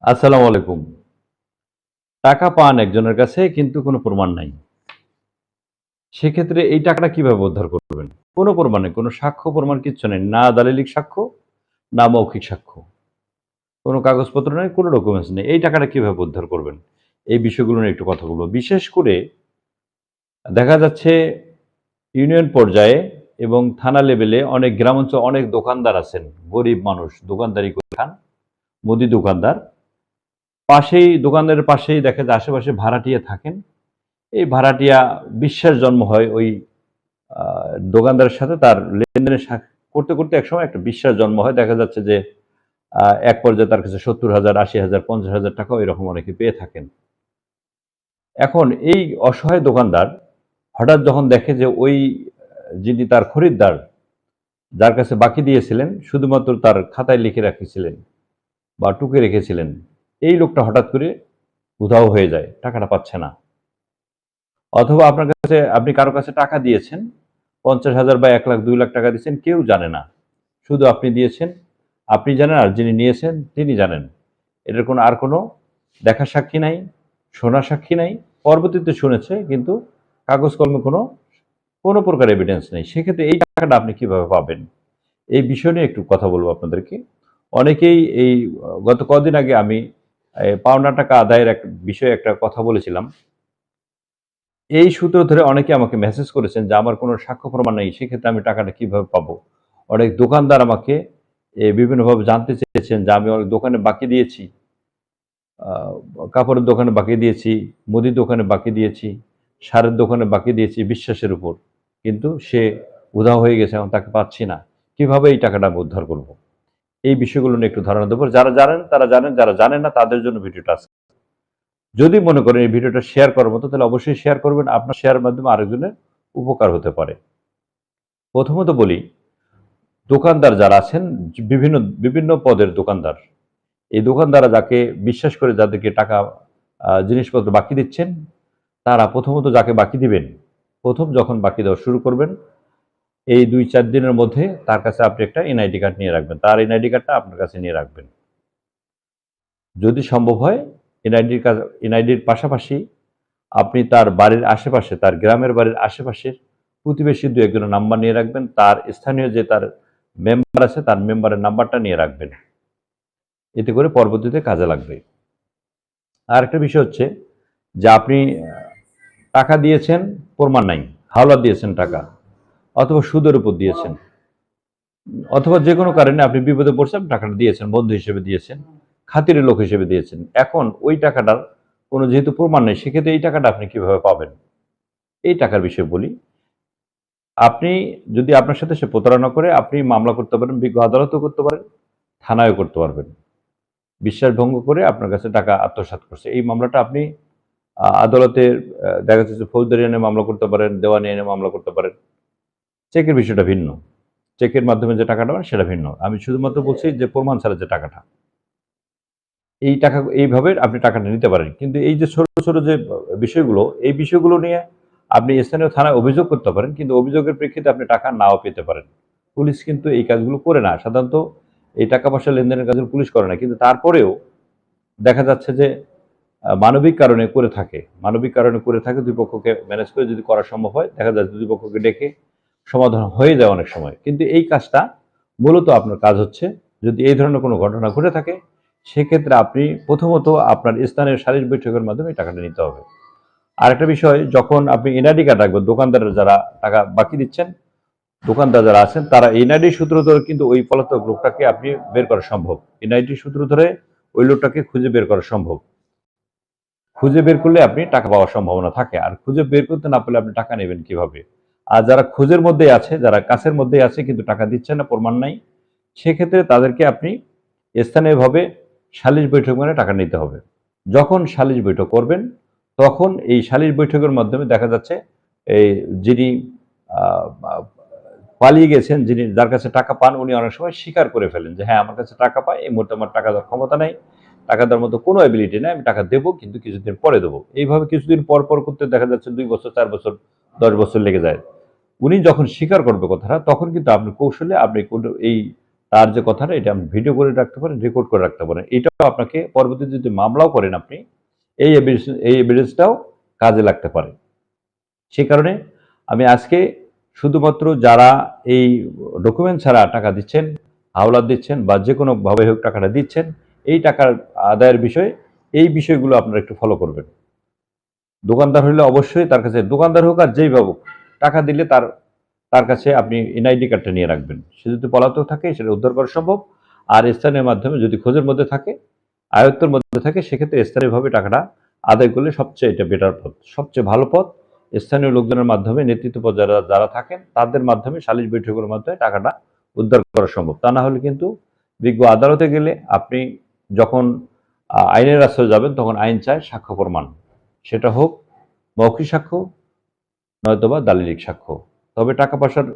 আসসালামু আলাইকুম। টাকা পান একজনের কাছে কিন্তু কোনো প্রমাণ নাই। সেক্ষেত্রে এই টাকাটা কিভাবে উদ্ধার করবেন? কোনো প্রমাণ নেই, কোনো সাক্ষ্য প্রমাণ কিচ্ছু নেই। না দালিলিক সাক্ষ্য, না মৌখিক সাক্ষ্য। কোনো কাগজপত্র নেই, কোনো ডকুমেন্টস নেই। এই টাকাটা কিভাবে উদ্ধার করবেন? এই বিষয়গুলো নিয়ে একটু কথা বলব। বিশেষ করে দেখা যাচ্ছে ইউনিয়ন পর্যায়ে এবং থানা লেভেলে অনেক গ্রাম অঞ্চলে অনেক দোকানদার আছেন। গরিব মানুষ দোকানদারি করে খান, মুদি দোকানদার। দোকানদারের পাশেই দেখা যায় আশেপাশে ভাড়াটিয়া থাকেন। এই ভাড়াটিয়া বিশ্বাস জন্ম হয় ওই দোকানদারের সাথে তার লেনদেনের করতে করতে একসময় একটা বিশ্বাস জন্ম হয়। দেখা যাচ্ছে যে এক পর্যায়ে তার কাছে ৭০,০০০, ৮০,০০০, ৫০,০০০ টাকা এরকম অনেকে পেয়ে থাকেন। এখন এই অসহায় দোকানদার হঠাৎ যখন দেখে যে ওই যিনি তার খরিদ্দার, যার কাছে বাকি দিয়েছিলেন, শুধুমাত্র তার খাতায় লিখে রেখেছিলেন বা টুকে রেখেছিলেন, এই লোকটা হঠাৎ করে উধাও হয়ে যায়, টাকাটা পাচ্ছে না। অথবা আপনি কারো কাছে টাকা দিয়েছেন, ৫০,০০০ বা ১,০০,০০০, ২,০০,০০০ টাকা দিয়েছেন, কেউ জানে না। শুধু আপনি দিয়েছেন, আপনি জানেন আর যিনি নিয়েছেন তিনি জানেন। এটার কোনো দেখা সাক্ষী নাই, শোনা সাক্ষী নাই। পরবর্তীতে শুনেছে কিন্তু কাগজ কলমে কোনো প্রকার এভিডেন্স নেই। সেক্ষেত্রে এই টাকাটা আপনি কিভাবে পাবেন? এই বিষয় নিয়ে একটু কথা বলবো আপনাদেরকে। অনেকেই গত কদিন আগে আমি পাওনা টাকা আদায়ের এক বিষয়ে একটা কথা বলেছিলাম। এই সূত্র ধরে অনেকে আমাকে মেসেজ করেছেন যে আমার কোনো সাক্ষ্য প্রমাণ নেই, সেক্ষেত্রে আমি টাকাটা কিভাবে পাবো? অনেক দোকানদার আমাকে বিভিন্নভাবে জানতে চেয়েছেন যে আমি অনেক দোকানে বাকি দিয়েছি, আ কাপড়ের দোকানে বাকি দিয়েছি, মুদির দোকানে বাকি দিয়েছি, সারের দোকানে বাকি দিয়েছি বিশ্বাসের উপর। কিন্তু সে উধাও হয়ে গেছে, এখন তাকে পাচ্ছি না। কিভাবে এই টাকাটা আমি উদ্ধার করব? এই বিষয়গুলো নিয়ে একটু ধারণা দেবো। যারা জানেন তারা জানেন, যারা জানেন না তাদের জন্য ভিডিওটা আজকে। যদি মনে করেন এই ভিডিওটা শেয়ার করার মতো তাহলে অবশ্যই শেয়ার করবেন। আপনার শেয়ারের মাধ্যমে আরেকজনের উপকার হতে পারে। প্রথমত বলি, দোকানদার যারা আছেন বিভিন্ন বিভিন্ন পদের দোকানদার। এই দোকানদাররা যাকে বিশ্বাস করে যাদেরকে টাকা জিনিসপত্র বাকি দিচ্ছেন, তারা প্রথমত যাকে বাকি দিবেন, প্রথম যখন বাকি দেওয়া শুরু করবেন, এই ২-৪ দিনের মধ্যে তার কাছে আপনি একটা এনআইডি কার্ড নিয়ে রাখবেন। তার এনআইডি কার্ডটা আপনার কাছে নিয়ে রাখবেন। যদি সম্ভব হয় এনআইডির পাশাপাশি আপনি তার বাড়ির আশেপাশে, তার গ্রামের বাড়ির আশেপাশের প্রতিবেশী ২-১ জনের নাম্বার নিয়ে রাখবেন। তার স্থানীয় যে তার মেম্বার আছে, তার মেম্বারের নাম্বারটা নিয়ে রাখবেন। এতে করে পরবর্তীতে কাজে লাগবে। আরেকটা বিষয় হচ্ছে যে আপনি টাকা দিয়েছেন, প্রমাণ নাই। হাওলাত দিয়েছেন টাকা, অথবা সুদের উপর দিয়েছেন, অথবা যেকোনো কারণে আপনি বিপদে পড়ছেন, টাকাটা দিয়েছেন, বন্ধু হিসেবে দিয়েছেন, খাতিরের লোক হিসেবে দিয়েছেন। এখন ওই টাকাটার কোনো যেহেতু প্রমাণ নেই, সেক্ষেত্রে এই টাকাটা আপনি কিভাবে পাবেন? এই টাকার বিষয়ে বলি। আপনি যদি আপনার সাথে সে প্রতারণা করে, আপনি মামলা করতে পারেন, বিজ্ঞ আদালতেও করতে পারেন, থানায়ও করতে পারবেন। বিশ্বাস ভঙ্গ করে আপনার কাছে টাকা আত্মসাৎ করছে। এই মামলাটা আপনি আদালতে দেখা যাচ্ছে যে ফৌজদারি আইনে মামলা করতে পারেন, দেওয়ানি আইনে মামলা করতে পারেন। চেকের বিষয়টা ভিন্ন। চেকের মাধ্যমে যে টাকাটা পান সেটা ভিন্ন। আমি শুধুমাত্র বলছি যে প্রমাণ ছাড়া যে টাকাটা। এইভাবে আপনি টাকাটা নিতে পারেন। কিন্তু এই যে ছোট যে বিষয়গুলো, এই বিষয়গুলো নিয়ে আপনি স্থানীয় থানায় অভিযোগ করতে পারেন। কিন্তু অভিযোগের প্রেক্ষিতে আপনি টাকা নাও পেতে পারেন। পুলিশ কিন্তু এই কাজগুলো করে না। সাধারণত এই টাকা-পয়সা লেনদেনের কাজগুলো পুলিশ করে না। কিন্তু তারপরেও দেখা যাচ্ছে যে মানবিক কারণে করে থাকে। মানবিক কারণে করে থাকে, ২ পক্ষকে ম্যানেজ করে যদি করা সম্ভব হয়, দেখা যাচ্ছে ২ পক্ষকে ডেকে সমাধান হয়ে যায় অনেক সময়। কিন্তু এই কাজটা মূলত আপনার কাজ হচ্ছে, যদি এই ধরনের কোনো ঘটনা ঘটে থাকে, সেক্ষেত্রে আপনি প্রথমত আপনার স্থানীয় সালিশ বৈঠকের মাধ্যমে এই টাকাটা নিতে হবে। আরেকটা বিষয়, যখন আপনি এনআইডি কার্ড রাখবেন, দোকানদারের যারা টাকা বাকি দিচ্ছেন, দোকানদার যারা আছেন, তারা এনআইডি সূত্র ধরে কিন্তু ওই পলাতক লোকটাকে আপনি বের করা সম্ভব। এনআইডি সূত্র ধরে ওই লোকটাকে খুঁজে বের করা সম্ভব। খুঁজে বের করলে আপনি টাকা পাওয়ার সম্ভাবনা থাকে। আর খুঁজে বের করতে না পারলে আপনি টাকা নেবেন কিভাবে? আর যারা খোঁজের মধ্যেই আছে, যারা কাছের মধ্যেই আছে কিন্তু টাকা দিচ্ছে না, প্রমাণ নাই, সেক্ষেত্রে তাদেরকে আপনি স্থানীয়ভাবে সালিশ বৈঠক মানে টাকা নিতে হবে। যখন সালিশ বৈঠক করবেন, তখন এই সালিশ বৈঠকের মাধ্যমে দেখা যাচ্ছে এই যিনি আ আ পালিয়ে গেছেন, যার কাছে টাকা পান, উনি অনেক সময় স্বীকার করে ফেলেন যে, "হ্যাঁ, আমার কাছে টাকা পায়। এই মুহূর্তে আমার টাকা দেওয়ার ক্ষমতা নাই। টাকা দেওয়ার মতো কোনো এবিলিটি নাই। আমি টাকা দেবো, কিন্তু কিছুদিন পরে দেবো।" এইভাবে কিছুদিন পর করতে দেখা যাচ্ছে ২ বছর, ৪ বছর, ১০ বছর লেগে যায়। উনি যখন স্বীকার করবে কথাটা, তখন কিন্তু আপনি কৌশলে আপনি এই তার যে কথাটা এটা আপনি ভিডিও করে রাখতে পারেন, রেকর্ড করে রাখতে পারেন। এটাও আপনাকে পরবর্তীতে যদি মামলাও করেন আপনি, এই এভিডেন্সটাও কাজে লাগতে পারে। সে কারণে আমি আজকে শুধুমাত্র যারা এই ডকুমেন্ট ছাড়া টাকা দিচ্ছেন, হাওলাত দিচ্ছেন বা যে কোনোভাবে হোক টাকাটা দিচ্ছেন, এই টাকার আদায়ের বিষয়ে এই বিষয়গুলো আপনারা একটু ফলো করবেন। দোকানদার হলে অবশ্যই তার কাছে, দোকানদার হোক আর যেই ভাবুক, টাকা দিলে তার কাছে আপনি এনআইডি কার্ডটা নিয়ে রাখবেন। সে যদি পলাতক থাকে সেটা উদ্ধার করা সম্ভব। আর স্থানীয় মাধ্যমে যদি খোঁজের মধ্যে থাকে, আয়ত্তের মধ্যে থাকে, সেক্ষেত্রে স্থানীয়ভাবে টাকাটা আদায় করলে সবচেয়ে এটা বেটার পথ, সবচেয়ে ভালো পথ। স্থানীয় লোকজনের মাধ্যমে, নেতৃত্ব পর্যায়ে যারা থাকেন তাদের মাধ্যমে, সালিশ বৈঠকের মাধ্যমে টাকাটা উদ্ধার করা সম্ভব। তা না হলে কিন্তু বিজ্ঞ আদালতে গেলে আপনি যখন আইনের রাস্তায় যাবেন তখন আইন চায় সাক্ষ্য প্রমাণ, সেটা হোক মৌখিক সাক্ষ্য নয়তোবা দালিলিক সাক্ষ্য। তবে টাকা পয়সার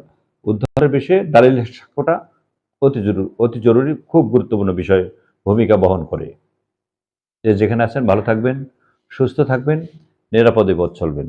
উদ্ধারের বিষয়ে দালিলিক সাক্ষ্যটা অতি জরুরি, খুব গুরুত্বপূর্ণ বিষয় ভূমিকা বহন করে। যে যেখানে আছেন ভালো থাকবেন, সুস্থ থাকবেন, নিরাপদে পথ চলবেন।